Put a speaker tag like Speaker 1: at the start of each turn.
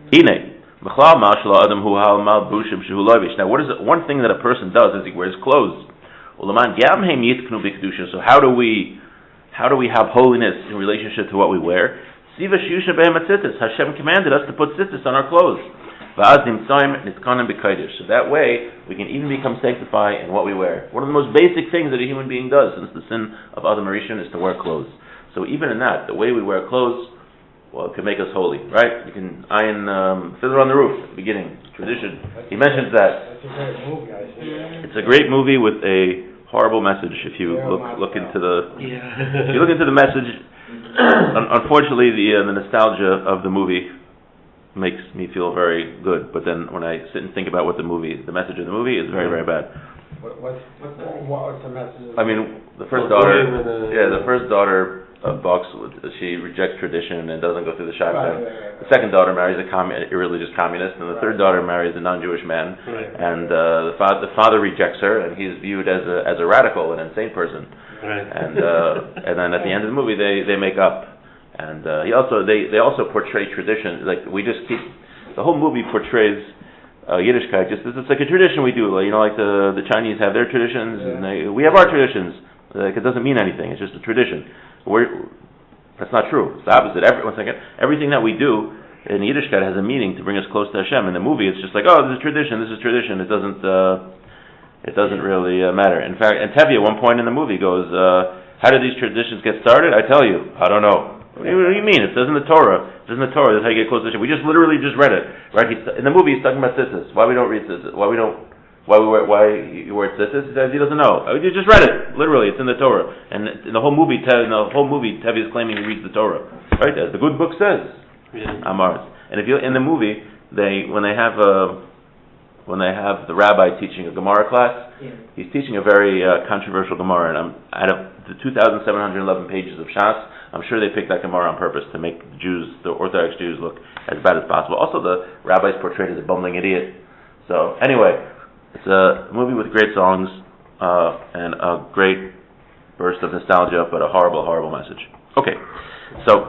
Speaker 1: Now, what is it? One thing that a person does is he wears clothes. So how do we have holiness in relationship to what we wear? Hashem commanded us to put tzitzis on our clothes. So that way we can even become sanctified in what we wear. One of the most basic things that a human being does, since the sin of Adam Rishon is to wear clothes. So even in that, the way we wear clothes, well, it can make us holy, right? You can iron Fiddler on the Roof at the beginning, tradition. He mentions that.
Speaker 2: That's a great movie, I think.
Speaker 1: It's a great movie with a horrible message. If you look into the, if you look into the message, unfortunately, the nostalgia of the movie makes me feel very good. But then when I sit and think about what the message of the movie is very, very bad.
Speaker 2: What's the message?
Speaker 1: I mean, the first daughter of Box, she rejects tradition and doesn't go through the shotgun.
Speaker 2: Right.
Speaker 1: The second daughter marries a irreligious communist, and the third daughter marries a non-Jewish man.
Speaker 2: Right.
Speaker 1: And the father rejects her, and he's viewed as a radical, an insane person.
Speaker 2: Right.
Speaker 1: And then at the end of the movie, they make up. And they also portray tradition. Like the whole movie portrays Yiddishkeit. It's like a tradition we do. Like the Chinese have their traditions, and we have our traditions. Like it doesn't mean anything. It's just a tradition. That's not true. It's the opposite. Everything that we do in Yiddishkeit has a meaning to bring us close to Hashem. In the movie, it's just like, oh, this is tradition. It doesn't really matter. In fact, and Tevi at one point in the movie goes, how did these traditions get started? I tell you, I don't know. What do you mean? It says in the Torah. That's how you get close to Hashem. We just literally read it, right? In the movie, he's talking about tzitzis. Why we don't read tzitzis? Why you wear tzitzis? He says he doesn't know. You just read it. Literally, it's in the Torah. And in the whole movie, Tevi is claiming he reads the Torah, right? As the good book says, Amar. And if you in the movie, when they have the rabbi teaching a Gemara class, he's teaching a very controversial Gemara, and out of the 2,711 pages of Shas, I'm sure they picked that Gemara on purpose to make the Orthodox Jews look as bad as possible. Also, the rabbi's portrayed as a bumbling idiot. So anyway, it's a movie with great songs and a great burst of nostalgia, but a horrible, horrible message. Okay, so